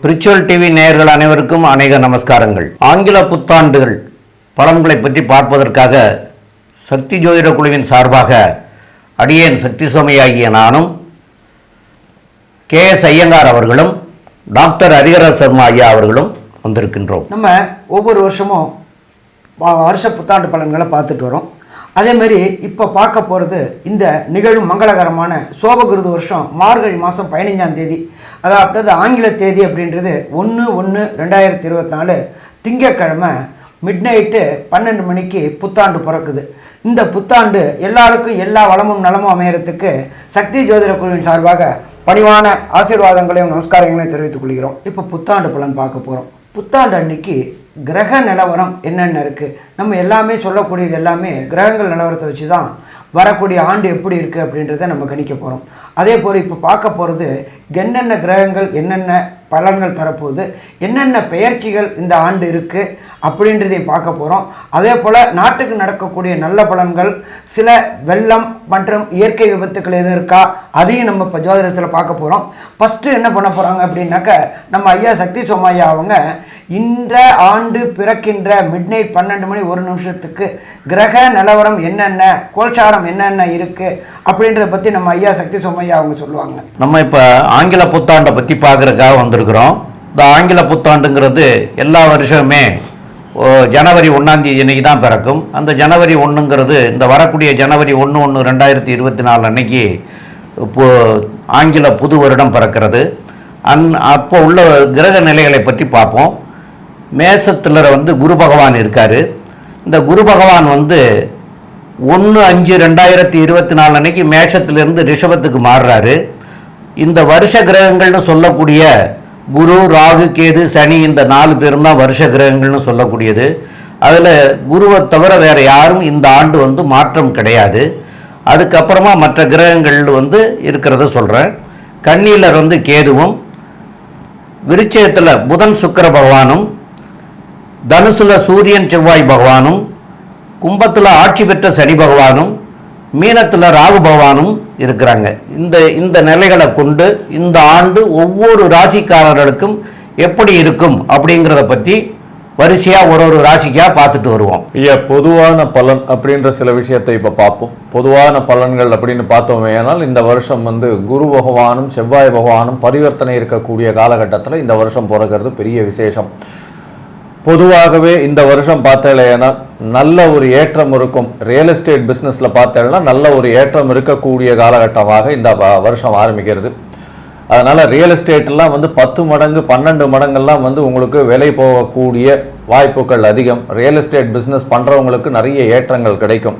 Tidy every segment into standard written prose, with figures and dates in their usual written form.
Spiritual TV நேயர்கள் அனைவருக்கும் அநேக நமஸ்காரங்கள். ஆங்கில புத்தாண்டுகள் பலன்களை பற்றி பார்ப்பதற்காக சக்தி ஜோதிட குழுவின் சார்பாக அடியேன் சக்தி சோமையாகிய நானும் KS ஐயங்கார் அவர்களும் டாக்டர் ஹரிஹர சர்மா ஐயா அவர்களும் வந்திருக்கின்றோம். நம்ம ஒவ்வொரு வருஷமும் வருஷ புத்தாண்டு பலன்களை பார்த்துட்டு வரோம். அதேமாரி இப்போ பார்க்க போகிறது இந்த நிகழும் மங்களகரமான சோபகிருது வருஷம் மார்கழி மாதம் 15ஆம் தேதி, அதாவது ஆங்கில தேதி அப்படின்றது 1/1/2024 திங்கட்கிழமை மிட்நைட்டு 12 மணிக்கு புத்தாண்டு பிறக்குது. இந்த புத்தாண்டு எல்லாருக்கும் எல்லா வளமும் நலமும் அமையறதுக்கு சக்தி ஜோதிட குழுவின் சார்பாக பணிவான ஆசீர்வாதங்களையும் நமஸ்காரங்களையும் தெரிவித்துக் கொள்கிறோம். இப்போ புத்தாண்டு பலன் பார்க்க போகிறோம். புத்தாண்டு அன்னைக்கு கிரக நிலவரம் என்னென்ன இருக்குது, நம்ம எல்லாமே சொல்லக்கூடியது எல்லாமே கிரகங்கள் நிலவரத்தை வச்சு தான் வரக்கூடிய ஆண்டு எப்படி இருக்குது அப்படின்றத நம்ம கணிக்க போகிறோம். அதே போல் இப்போ பார்க்க போகிறது என்னென்ன கிரகங்கள் என்னென்ன பலன்கள் தரப்போகுது, என்னென்ன பெயர்ச்சிகள் இந்த ஆண்டு இருக்குது அப்படின்றதையும் பார்க்க போகிறோம். அதே போல் நாட்டுக்கு நடக்கக்கூடிய நல்ல பலன்கள், சில வெள்ளம் மற்றும் இயற்கை விபத்துக்கள் எதுவும் இருக்கா அதையும் நம்ம இப்போ ஜோதிடத்தில் பார்க்க போகிறோம். ஃபஸ்ட்டு என்ன பண்ண போகிறாங்க அப்படின்னாக்க, நம்ம ஐயா சக்தி சோமையா அவங்க இந்த ஆண்டு பிறக்கின்ற மிட்நைட் 12:01 கிரக நிலவரம் என்னென்ன, கோல்சாரம் என்னென்ன இருக்குது அப்படின்றத பற்றி நம்ம ஐயா சக்தி சோமையா அவங்க சொல்லுவாங்க. நம்ம இப்போ ஆங்கில புத்தாண்டை பற்றி பார்க்குறதுக்காக வந்திருக்கிறோம். இந்த ஆங்கில புத்தாண்டுங்கிறது எல்லா வருஷமே ஜனவரி 1ஆம் தேதி அன்னைக்கு தான் பிறக்கும். அந்த ஜனவரி 1ங்கிறது இந்த வரக்கூடிய ஜனவரி 1/1/2024 அன்னைக்கு ஆங்கில புது வருடம் பிறக்கிறது. அப்போ உள்ள கிரக நிலைகளை பற்றி பார்ப்போம். மேசத்தில் குரு பகவான் இருக்கார். இந்த குரு பகவான் 1/5/2024 அன்னைக்கு மேஷத்திலிருந்து ரிஷபத்துக்கு மாறுறாரு. இந்த வருஷ கிரகங்கள்னு சொல்லக்கூடிய குரு, ராகு, கேது, சனி இந்த 4 பேரும் தான் வருஷ கிரகங்கள்னு சொல்லக்கூடியது. அதில் குருவை தவிர வேறு யாரும் இந்த ஆண்டு மாற்றம் கிடையாது. அதுக்கப்புறமா மற்ற கிரகங்கள் இருக்கிறத சொல்கிறேன். கன்னியில் கேதுவும், விருச்சிகத்தில் புதன் சுக்கிர பகவானும், தனுசுல சூரியன் செவ்வாய் பகவானும், கும்பத்தில் ஆட்சி பெற்ற சனி பகவானும், மீனத்தில் ராகு பகவானும் இருக்கிறாங்க. இந்த நிலைகளை கொண்டு இந்த ஆண்டு ஒவ்வொரு ராசிக்காரர்களுக்கும் எப்படி இருக்கும் அப்படிங்கிறத பற்றி வரிசையாக ஒரு ராசிக்காக பார்த்துட்டு வருவோம். பொதுவான பலன் அப்படின்ற சில விஷயத்தை இப்போ பார்ப்போம். பொதுவான பலன்கள் அப்படின்னு பார்த்தோமே ஆனால், இந்த வருஷம் குரு பகவானும் செவ்வாய் பகவானும் பரிவர்த்தனை இருக்கக்கூடிய காலகட்டத்தில் இந்த வருஷம் பிறக்கிறது பெரிய விசேஷம். பொதுவாகவே இந்த வருஷம் பார்த்தேன்னா நல்ல ஒரு ஏற்றம் இருக்கும். ரியல் எஸ்டேட் பிஸ்னஸில் பார்த்தேன்னா நல்ல ஒரு ஏற்றம் இருக்கக்கூடிய காலகட்டமாக இந்த வருஷம் ஆரம்பிக்கிறது. அதனால் ரியல் எஸ்டேட்லாம் 10 மடங்கு 12 மடங்கெல்லாம் உங்களுக்கு விலை போகக்கூடிய வாய்ப்புகள் அதிகம். ரியல் எஸ்டேட் பிஸ்னஸ் பண்ணுறவங்களுக்கு நிறைய ஏற்றங்கள் கிடைக்கும்.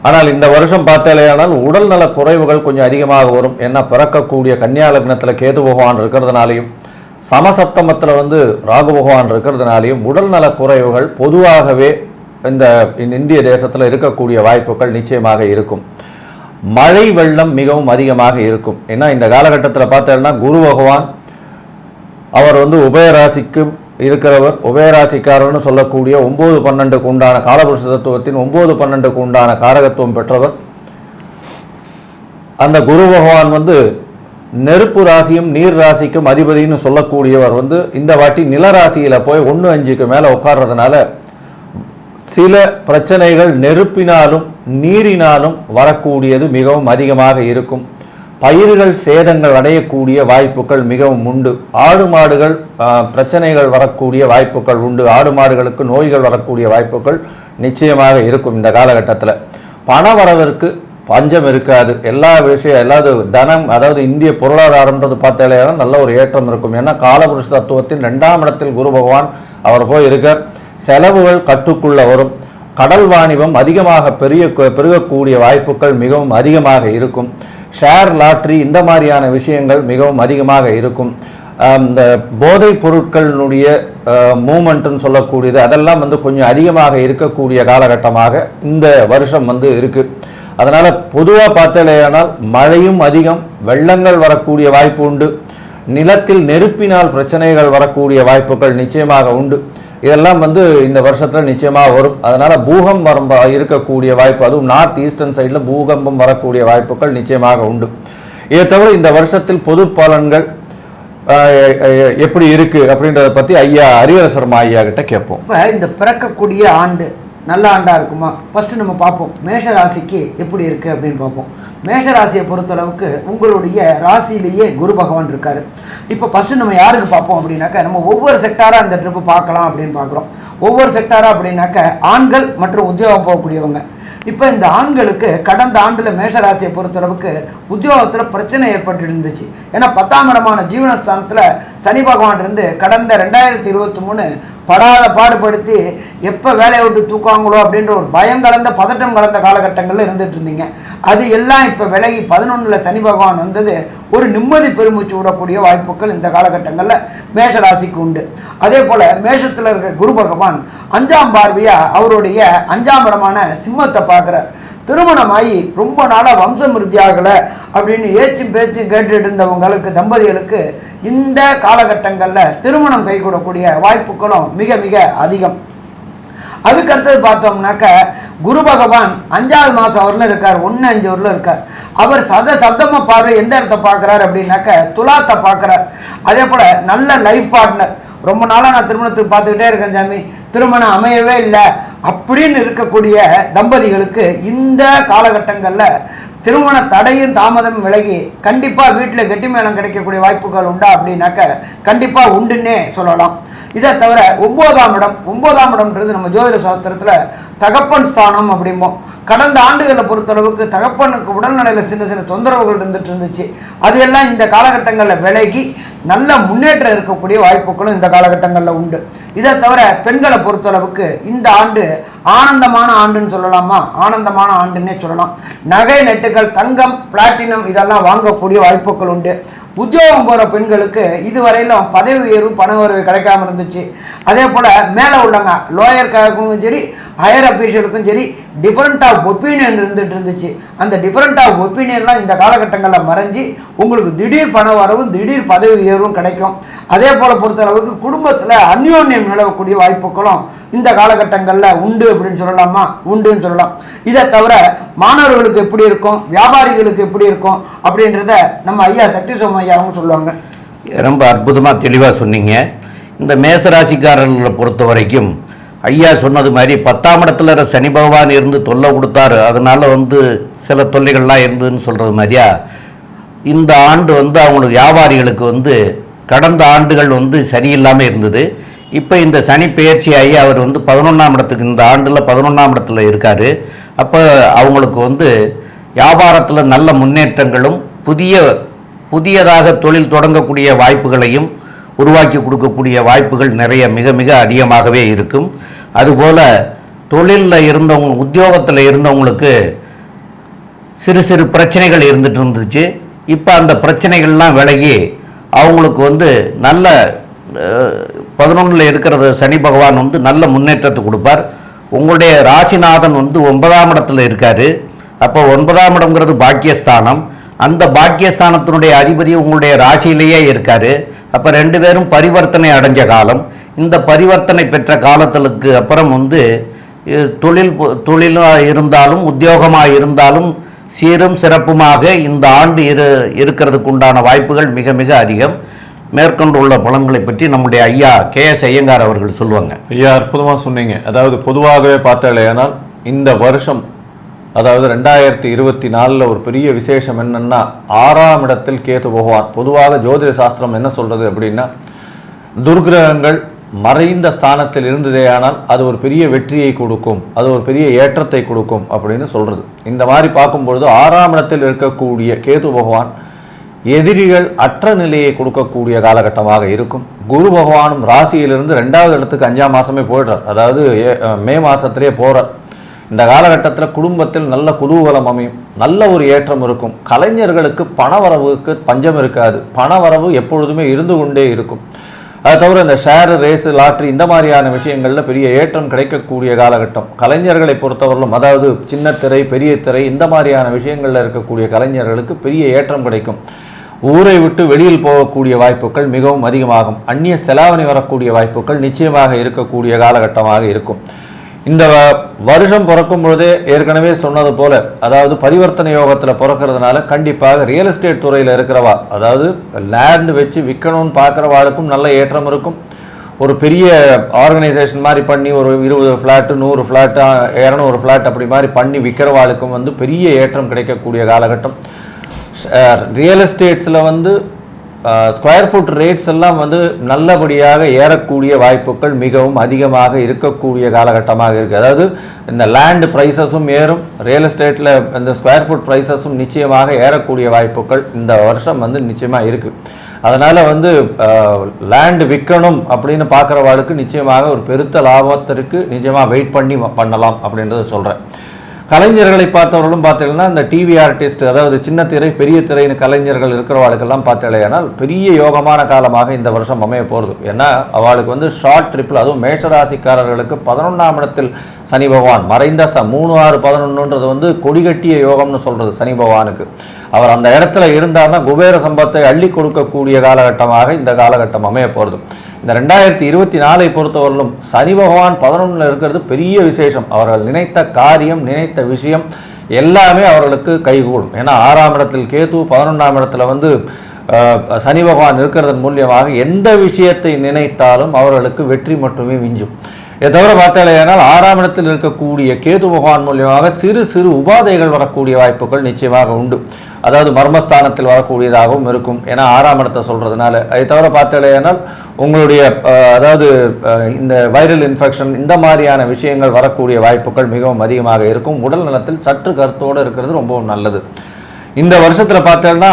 ஆனால் இந்த வருஷம் பார்த்தேனால் உடல் நல குறைவுகள் கொஞ்சம் அதிகமாக வரும். ஏன்னா பிறக்கக்கூடிய கன்னியா லக்னத்தில் கேது பகவான் இருக்கிறதுனாலையும், சமசப்தமத்தில் ராகு பகவான் இருக்கிறதுனாலையும் உடல் நல குறைவுகள் பொதுவாகவே இந்த இந்திய தேசத்தில் இருக்கக்கூடிய வாய்ப்புகள் நிச்சயமாக இருக்கும். மழை வெள்ளம் மிகவும் அதிகமாக இருக்கும். ஏன்னா இந்த காலகட்டத்தில் பார்த்தோம்னா குரு பகவான் அவர் உபயராசிக்கு இருக்கிறவர். உபயராசிக்காரர்னு சொல்லக்கூடிய 9-12க்கு உண்டான காலபுருஷ தத்துவத்தின் 9-12க்கு உண்டான காரகத்துவம் பெற்றவர். அந்த குரு பகவான் நெருப்பு ராசியும் நீர் ராசிக்கும் அதிபதினு சொல்லக்கூடியவர் இந்த வாட்டி நிலராசியில் போய் 1/5க்கு மேலே உட்கார்றதுனால சில பிரச்சனைகள் நெருப்பினாலும் நீரினாலும் வரக்கூடியது மிகவும் அதிகமாக இருக்கும். பயிர்கள் சேதங்கள் அடையக்கூடிய வாய்ப்புகள் மிகவும் உண்டு. ஆடு மாடுகள் பிரச்சனைகள் வரக்கூடிய வாய்ப்புகள் உண்டு. ஆடு மாடுகளுக்கு நோய்கள் வரக்கூடிய வாய்ப்புகள் நிச்சயமாக இருக்கும். இந்த காலகட்டத்தில் பண வரவிற்கு பஞ்சம் இருக்காது. எல்லா விஷயம் தனம், அதாவது இந்திய பொருளாதாரம்ன்றது பார்த்தாலே நல்ல ஒரு ஏற்றம் இருக்கும். ஏன்னா காலபுருஷ தத்துவத்தின் 2ஆம் இடத்தில் குரு பகவான் அவர் போய் இருக்கார். செலவுகள் கட்டுக்குள்ள வரும். கடல் வாணிபம் அதிகமாக பெருகக்கூடிய வாய்ப்புகள் மிகவும் அதிகமாக இருக்கும். ஷேர், லாட்ரி இந்த மாதிரியான விஷயங்கள் மிகவும் அதிகமாக இருக்கும். இந்த போதைப் பொருட்களினுடைய மூமெண்ட்டுன்னு சொல்லக்கூடியது அதெல்லாம் கொஞ்சம் அதிகமாக இருக்கக்கூடிய காலகட்டமாக இந்த வருஷம் இருக்குது. அதனால் பொதுவாக பார்த்தேனால் மழையும் அதிகம், வெள்ளங்கள் வரக்கூடிய வாய்ப்பு உண்டு. நிலத்தில் நெருப்பினால் பிரச்சனைகள் வரக்கூடிய வாய்ப்புகள் நிச்சயமாக உண்டு. இதெல்லாம் வந்து இந்த வருஷத்தில் நிச்சயமாக வரும். அதனால் பூகம்பம் இருக்கக்கூடிய வாய்ப்பு, அதுவும் நார்த் ஈஸ்டர்ன் சைடில் பூகம்பம் வரக்கூடிய வாய்ப்புகள் நிச்சயமாக உண்டு. இதை தவிர இந்த வருஷத்தில் பொது பலன்கள் எப்படி இருக்கு அப்படின்றத பற்றி ஐயா ஹரிஹர ஐயா கிட்ட கேட்போம். இப்போ இந்த பிறக்கக்கூடிய ஆண்டு நல்ல ஆண்டாக இருக்குமா, ஃபஸ்ட்டு நம்ம பார்ப்போம் மேஷ ராசிக்கு எப்படி இருக்குது அப்படின்னு பார்ப்போம். மேஷ ராசியை பொறுத்தளவுக்கு உங்களுடைய ராசியிலேயே குரு பகவான் இருக்கார். இப்போ ஃபஸ்ட்டு நம்ம யாருக்கு பார்ப்போம் அப்படின்னாக்கா, நம்ம ஒவ்வொரு செக்டாராக அந்த ட்ரிப்பு பார்க்கலாம் அப்படின்னு பார்க்குறோம். ஒவ்வொரு செக்டாராக அப்படின்னாக்க ஆண்கள் மற்றும் உத்தியோகம் போகக்கூடியவங்க. இப்போ இந்த ஆண்களுக்கு கடந்த ஆண்டில் மேஷராசியை பொறுத்தளவுக்கு உத்தியோகத்தில் பிரச்சனை ஏற்பட்டு இருந்துச்சு. ஏன்னா 10ஆம் இடமான ஜீவனஸ்தானத்தில் சனி பகவான் இருந்து கடந்த 2023 படாத பாடுபடுத்தி எப்போ வேலையை விட்டு தூக்குவாங்களோ அப்படின்ற ஒரு பயம் கலந்த பதட்டம் கலந்த காலகட்டங்களில் இருந்துகிட்டு இருந்தீங்க. அது எல்லாம் இப்போ விலகி 11ல் சனி பகவான் வந்தது ஒரு நிம்மதி பெருமூச்சு விடக்கூடிய வாய்ப்புகள் இந்த காலகட்டங்களில் மேஷ ராசிக்கு உண்டு. அதே போல் மேஷத்தில் இருக்க குரு பகவான் 5ஆம் பார்வையாக அவருடைய 5ஆம் இடமான சிம்மத்தை பார்க்குறார். திருமணமாகி ரொம்ப நாளாக வம்சம் விருத்தி ஆகலை அப்படின்னு ஏச்சும் பேச்சும் கேட்டுட்டு இருந்தவங்களுக்கு, தம்பதிகளுக்கு இந்த காலகட்டங்களில் திருமணம் கைகூடக்கூடிய வாய்ப்புகளும் மிக மிக அதிகம். அதுக்கு அடுத்தது பார்த்தோம்னாக்க குரு பகவான் 5ஆவது மாதம் அவரில் இருக்கார், 1-5 வரலும் இருக்கார். அவர் சப்தமாக பார்வை எந்த இடத்த பார்க்குறார் அப்படின்னாக்க துலாத்தை பார்க்குறார். அதே போல் நல்ல லைஃப் பார்ட்னர், ரொம்ப நாளாக நான் திருமணத்துக்கு பார்த்துக்கிட்டே இருக்கேன் சாமி, திருமணம் அமையவே இல்லை அப்படின்னு இருக்கக்கூடிய தம்பதிகளுக்கு இந்த காலகட்டங்களில் திருமண தடையும் தாமதம் விலகி கண்டிப்பாக வீட்டில் கெட்டி மேளம் கிடைக்கக்கூடிய வாய்ப்புகள் உண்டா அப்படின்னாக்க கண்டிப்பாக உண்டுன்னே சொல்லலாம். இதை தவிர 9ஆம் இடம்ன்றது நம்ம ஜோதிட சாஸ்திரத்தில் தகப்பன் ஸ்தானம் அப்படிம்போம். கடந்த ஆண்டுகளை பொறுத்தளவுக்கு தகப்பனுக்கு உடல்நிலையில் சின்ன சின்ன தொந்தரவுகள் இருந்துச்சு. அது எல்லாம் இந்த காலகட்டங்களில் விலகி நல்ல முன்னேற்றம் இருக்கக்கூடிய வாய்ப்புகளும் இந்த காலகட்டங்களில் உண்டு. இதை தவிர பெண்களை பொறுத்தளவுக்கு இந்த ஆண்டு ஆனந்தமான ஆண்டுன்னு சொல்லலாமா, ஆனந்தமான ஆண்டுன்னே சொல்லலாம். நகை நெட்டுகள், தங்கம், பிளாட்டினம் இதெல்லாம் வாங்கக்கூடிய வாய்ப்புகள் உண்டு. உத்தியோகம் போகிற பெண்களுக்கு இதுவரையிலும் பதவி உயர்வு பண உயர்வு கிடைக்காம இருந்துச்சு. அதே போல் மேலே உள்ளவங்க லோயருக்கும் சரி ஹையர் அஃபீஷியலுக்கும் சரி டிஃப்ரெண்ட் ஆஃப் ஒப்பீனியன் இருந்துச்சு. அந்த டிஃப்ரெண்ட் ஆஃப் ஒப்பீனியன்லாம் இந்த காலகட்டங்களில் மறைஞ்சி உங்களுக்கு திடீர் பண வரவும் திடீர் பதவி உயர்வும் கிடைக்கும். அதே போல் பொறுத்தளவுக்கு குடும்பத்தில் அந்யோன்யம் நிலவக்கூடிய வாய்ப்புகளும் இந்த காலகட்டங்களில் உண்டு அப்படின்னு சொல்லலாமா, உண்டுன்னு சொல்லலாம். இதை தவிர மாணவர்களுக்கு எப்படி இருக்கும், வியாபாரிகளுக்கு எப்படி இருக்கும் அப்படின்றத நம்ம ஐயா சக்தி சோம ஐயாவும் சொல்லுவாங்க. ரொம்ப அற்புதமாக தெளிவாக சொன்னீங்க. இந்த மேசராசிக்காரர்களை பொறுத்த வரைக்கும் ஐயா சொன்னது மாதிரி 10ஆம் இடத்துல சனி பகவான் இருந்து தொல்லை கொடுத்தாரு, அதனால் சில தொல்லைகள்லாம் இருந்ததுன்னு சொல்கிறது மாதிரியா இந்த ஆண்டு அவங்களுக்கு வியாபாரிகளுக்கு கடந்த ஆண்டுகள் சரியில்லாமல் இருந்தது. இப்போ இந்த சனி பெயர்ச்சியாகி அவர் 11ஆம் இடத்துக்கு இந்த ஆண்டில் 11ஆம் இடத்துல இருக்கார். அப்போ அவங்களுக்கு வியாபாரத்தில் நல்ல முன்னேற்றங்களும் புதியதாக தொழில் தொடங்கக்கூடிய வாய்ப்புகளையும் உருவாக்கி கொடுக்கக்கூடிய வாய்ப்புகள் நிறைய மிக மிக அதிகமாகவே இருக்கும். அதுபோல் தொழிலில் இருந்தவங்க, உத்தியோகத்தில் இருந்தவங்களுக்கு சிறு சிறு பிரச்சனைகள் இருந்துட்டு இருந்துச்சு. இப்போ அந்த பிரச்சனைகள்லாம் விலகி அவங்களுக்கு நல்ல 11ல் இருக்கிறது சனி பகவான் நல்ல முன்னேற்றத்தை கொடுப்பார். உங்களுடைய ராசிநாதன் 9ஆம் இடத்துல இருக்கார். அப்போ 9ஆம் இடம்ங்கிறது பாக்கியஸ்தானம். அந்த பாக்கியஸ்தானத்தினுடைய அதிபதி உங்களுடைய ராசியிலேயே இருக்கார். அப்போ 2 பேரும் பரிவர்த்தனை அடைஞ்ச காலம். இந்த பரிவர்த்தனை பெற்ற காலத்திற்கு அப்புறம் தொழிலாக இருந்தாலும் உத்தியோகமாக இருந்தாலும் சீரும் சிறப்புமாக இந்த ஆண்டு இருக்கிறதுக்கு உண்டான வாய்ப்புகள் மிக மிக அதிகம். மேற்கொண்டு உள்ள பலன்களை பற்றி நம்முடைய ஐயா KS ஐயங்கார் அவர்கள் சொல்லுவாங்க. ஐயா அற்புதமாக சொன்னீங்க. அதாவது பொதுவாகவே பார்த்தாலேயானால் இந்த வருஷம், அதாவது 2024 ஒரு பெரிய விசேஷம் என்னன்னா 6ஆம் இடத்தில் கேது பகவான். பொதுவாக ஜோதிட சாஸ்திரம் என்ன சொல்றது அப்படின்னா, துர்கிரகங்கள் மறைந்த ஸ்தானத்தில் இருந்ததேயானால் அது ஒரு பெரிய வெற்றியை கொடுக்கும், அது ஒரு பெரிய ஏற்றத்தை கொடுக்கும் அப்படின்னு சொல்றது. இந்த மாதிரி பார்க்கும்பொழுது 6ஆம் இடத்தில் இருக்கக்கூடிய கேது பகவான் எதிரிகள் அற்ற நிலையை கொடுக்கக்கூடிய காலகட்டமாக இருக்கும். குரு பகவானும் ராசியிலிருந்து 2வது இடத்துக்கு 5ஆம் மாதமே போயிடுறார், அதாவது மே மாதத்திலே போகிறார். இந்த காலகட்டத்தில் குடும்பத்தில் நல்ல குதூகலம் அமையும், நல்ல ஒரு ஏற்றம் இருக்கும். கலைஞர்களுக்கு பணவரவுக்கு பஞ்சம் இருக்காது, பணவரவு எப்பொழுதுமே இருந்து கொண்டே இருக்கும். அதை தவிர இந்த ஷேர், ரேஸு, லாட்ரி இந்த மாதிரியான விஷயங்களில் பெரிய ஏற்றம் கிடைக்கக்கூடிய காலகட்டம். கலைஞர்களை பொறுத்தவரையிலும், அதாவது சின்ன திரை, பெரிய திரை இந்த மாதிரியான விஷயங்களில் இருக்கக்கூடிய கலைஞர்களுக்கு பெரிய ஏற்றம் கிடைக்கும். ஊரை விட்டு வெளியில் போகக்கூடிய வாய்ப்புகள் மிகவும் அதிகமாகும். அந்நிய செலாவணி வரக்கூடிய வாய்ப்புகள் நிச்சயமாக இருக்கக்கூடிய காலகட்டமாக இருக்கும். இந்த வருஷம் பிறக்கும் பொழுதே ஏற்கனவே சொன்னது போல, அதாவது பரிவர்த்தனை யோகத்தில் பிறக்கிறதுனால கண்டிப்பாக ரியல் எஸ்டேட் துறையில் இருக்கிறவா, அதாவது லேண்ட் வச்சு விற்கணும்னு பார்க்குறவாளுக்கும் நல்ல ஏற்றம் இருக்கும். ஒரு பெரிய ஆர்கனைசேஷன் மாதிரி பண்ணி ஒரு 20 ஃப்ளாட்டு 100 ஃப்ளாட்டு 200 ஃப்ளாட் அப்படி மாதிரி பண்ணி விற்கிறவாளுக்கும் வந்து பெரிய ஏற்றம் கிடைக்கக்கூடிய காலகட்டம். ரியல் எஸ்டேட்ஸில் வந்து ஸ்கொயர் ஃபுட் ரேட்ஸ் எல்லாம் வந்து நல்லபடியாக ஏறக்கூடிய வாய்ப்புகள் மிகவும் அதிகமாக இருக்கக்கூடிய காலகட்டமாக இருக்குது. அதாவது இந்த லேண்ட் ப்ரைஸஸும் ஏறும், ரியல் எஸ்டேட்டில் இந்த ஸ்கொயர் ஃபுட் ப்ரைஸஸும் நிச்சயமாக ஏறக்கூடிய வாய்ப்புகள் இந்த வருஷம் வந்து நிச்சயமாக இருக்குது. அதனால் வந்து லேண்ட் விற்கணும் அப்படின்னு பார்க்குறவாளுக்கு நிச்சயமாக ஒரு பெருத்த லாபத்திற்கு நிச்சயமாக வெயிட் பண்ணி பண்ணலாம் அப்படின்றத சொல்கிறேன். கலைஞர்களை பார்த்தவர்களும் பார்த்தீங்கன்னா இந்த டிவி ஆர்டிஸ்ட், அதாவது சின்ன திரை பெரிய திரைன்னு கலைஞர்கள் இருக்கிறவாளுக்கெல்லாம் பார்த்தீங்கன்னா பெரிய யோகமான காலமாக இந்த வருஷம் அமைய போகிறது. ஏன்னா அவளுக்கு வந்து ஷார்ட் ட்ரிப்பில், அதுவும் மேஷராசிக்காரர்களுக்கு 11ஆம் இடத்தில் சனி பகவான் மறைந்த 3, 6, 11ன்றது வந்து கொடிகட்டிய யோகம்னு சொல்கிறது சனி பகவானுக்கு. அவர் அந்த இடத்துல இருந்தார்னா குபேர சம்பத்தை அள்ளி கொடுக்கக்கூடிய காலகட்டமாக இந்த காலகட்டம் அமைய போகிறது. இந்த 2024 பொறுத்தவரையிலும் சனி பகவான் 11ல் இருக்கிறது பெரிய விசேஷம். அவர்கள் நினைத்த காரியம், நினைத்த விஷயம் எல்லாமே அவர்களுக்கு கைகூடும். ஏன்னா 6ஆம் இடத்தில் கேது, 11ஆம் இடத்துல வந்து சனி பகவான் இருக்கிறதன் மூலியமாக எந்த விஷயத்தை நினைத்தாலும் அவர்களுக்கு வெற்றி மட்டுமே விஞ்சும். இதை தவிர பார்த்தாலேனால் 6ஆம் இடத்தில் இருக்கக்கூடிய கேது பகவான் மூலியமாக சிறு சிறு உபாதைகள் வரக்கூடிய வாய்ப்புகள் நிச்சயமாக உண்டு. அதாவது மர்மஸ்தானத்தில் வரக்கூடியதாகவும் இருக்கும். ஏன்னா 6ஆம் இடத்தை சொல்கிறதுனால. அதை தவிர பார்த்தாலேனால் உங்களுடைய அதாவது இந்த வைரல் இன்ஃபெக்ஷன் இந்த மாதிரியான விஷயங்கள் வரக்கூடிய வாய்ப்புகள் மிகவும் அதிகமாக இருக்கும். உடல் நலத்தில் சற்று கருத்தோடு இருக்கிறது ரொம்பவும் நல்லது. இந்த வருஷத்தில் பார்த்தோம்னா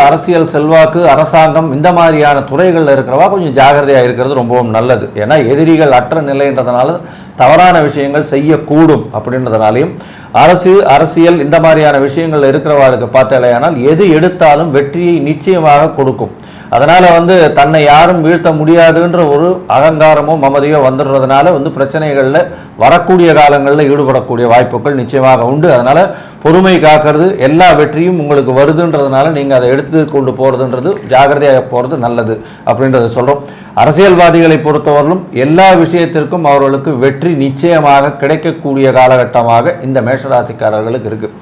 அரசியல் செல்வாக்கு, அரசாங்கம் இந்த மாதிரியான துறைகளில் இருக்கிறவா கொஞ்சம் ஜாகிரதையாக இருக்கிறது ரொம்பவும் நல்லது. ஏன்னா எதிரிகள் அற்ற நிலைன்றதுனால தவறான விஷயங்கள் செய்யக்கூடும் அப்படின்றதுனாலையும் அரசியல் இந்த மாதிரியான விஷயங்கள் இருக்கிறவாளுக்கு பார்த்தாலேயானால் எது எடுத்தாலும் வெற்றியை நிச்சயமாக கொடுக்கும். அதனால் வந்து தன்னை யாரும் வீழ்த்த முடியாதுன்ற ஒரு அகங்காரமோ மமதையோ வந்துடுறதுனால வந்து பிரச்சனைகளில் வரக்கூடிய காலங்களில் ஈடுபடக்கூடிய வாய்ப்புகள் நிச்சயமாக உண்டு. அதனால் பொறுமை காக்கிறது, எல்லா வெற்றியும் உங்களுக்கு வருதுன்றதுனால நீங்கள் அதை எடுத்து கொண்டு போகிறதுன்றது ஜாகிரதையாக போகிறது நல்லது அப்படின்றத சொல்கிறோம். அரசியல்வாதிகளை பொறுத்தவரையிலும் எல்லா விஷயத்திற்கும் அவர்களுக்கு வெற்றி நிச்சயமாக கிடைக்கக்கூடிய காலகட்டமாக இந்த மேஷராசிக்காரர்களுக்கு இருக்குது.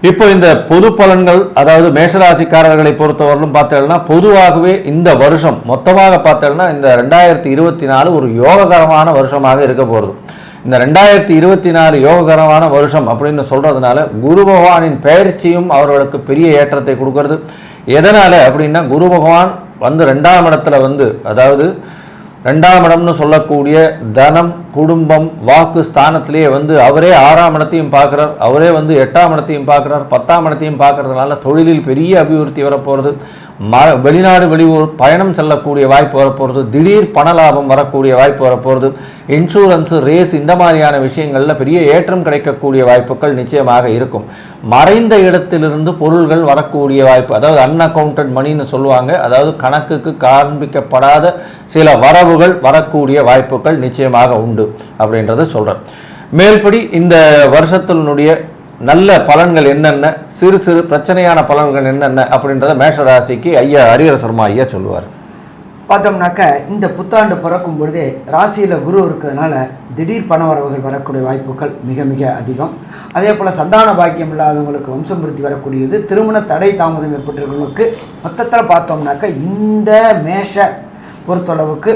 இப்போ இந்த பொது பலன்கள், அதாவது மேஷராசிக்காரர்களை பொறுத்தவரையிலும் பார்த்தோம்னா பொதுவாகவே இந்த வருஷம் மொத்தமாக பார்த்தோம்னா இந்த 2024 ஒரு யோககரமான வருஷமாக இருக்க போகிறது. இந்த 2024 யோககரமான வருஷம் அப்படின்னு சொல்கிறதுனால குரு பகவானின் பெயர்ச்சியும் அவர்களுக்கு பெரிய ஏற்றத்தை கொடுக்கறது. எதனால் அப்படின்னா குரு பகவான் வந்து 2ஆம் இடத்துல வந்து, அதாவது 2ஆம் இடம்னு சொல்லக்கூடிய தனம், குடும்பம், வாக்கு ஸ்தானத்திலேயே வந்து அவரே 6ஆம் இடத்தையும் பார்க்குறார், அவரே வந்து 8ஆம் இடத்தையும் பார்க்குறார், 10ஆம் இடத்தையும் பார்க்கறதுனால தொழிலில் பெரிய அபிவிருத்தி வரப்போகிறது. வெளிநாடு வெளியூர் பயணம் செல்லக்கூடிய வாய்ப்பு வரப்போகிறது. திடீர் பண லாபம் வரக்கூடிய வாய்ப்பு வரப்போகிறது. இன்சூரன்ஸு, ரேஸ் இந்த மாதிரியான விஷயங்களில் பெரிய ஏற்றம் கிடைக்கக்கூடிய வாய்ப்புகள் நிச்சயமாக இருக்கும். மறைந்த இடத்திலிருந்து பொருள்கள் வரக்கூடிய வாய்ப்பு, அதாவது அன்அக்கவுண்டட் மணின்னு சொல்லுவாங்க, அதாவது கணக்குக்கு காண்பிக்கப்படாத சில வரவுகள் வரக்கூடிய வாய்ப்புகள் நிச்சயமாக உண்டு அப்படின்றத சொல்கிறேன். மேல்படி இந்த வருஷத்தினுடைய நல்ல பலன்கள் என்னென்ன, சிறு சிறு பிரச்சனையான பலன்கள் என்னென்ன அப்படின்றத மேஷராசிக்கு ஐயா ஹரிஹர சர்மா ஐயா சொல்லுவார். பார்த்தோம்னாக்க இந்த புத்தாண்டு பிறக்கும் பொழுதே ராசியில் குரு இருக்கிறதுனால திடீர் பண வரவுகள் வரக்கூடிய வாய்ப்புகள் மிக மிக அதிகம். அதே போல் சந்தான பாக்கியம் இல்லாதவங்களுக்கு வம்சமிருத்தி வரக்கூடியது, திருமண தடை தாமதம் ஏற்பட்டவர்களுக்கு மொத்தத்தில் பார்த்தோம்னாக்க இந்த மேஷ பொறுத்தளவுக்கு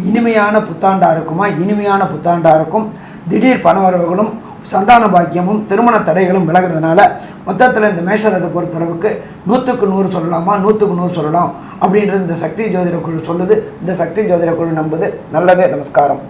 இனிமையான புத்தாண்டாக இருக்குமா, இனிமையான புத்தாண்டாக இருக்கும். திடீர் பண வரவுகளும் சந்தான பாக்கியமும் திருமண தடைகளும் விலகிறதுனால மொத்தத்தில் இந்த மேஷரத்தை பொறுத்தளவுக்கு 100க்கு 100 சொல்லலாமா, 100க்கு 100 சொல்லலாம் அப்படின்றது இந்த சக்தி ஜோதிட குழு சொல்லுது. இந்த சக்தி ஜோதிட குழு நம்புது. நல்லது. நமஸ்காரம்.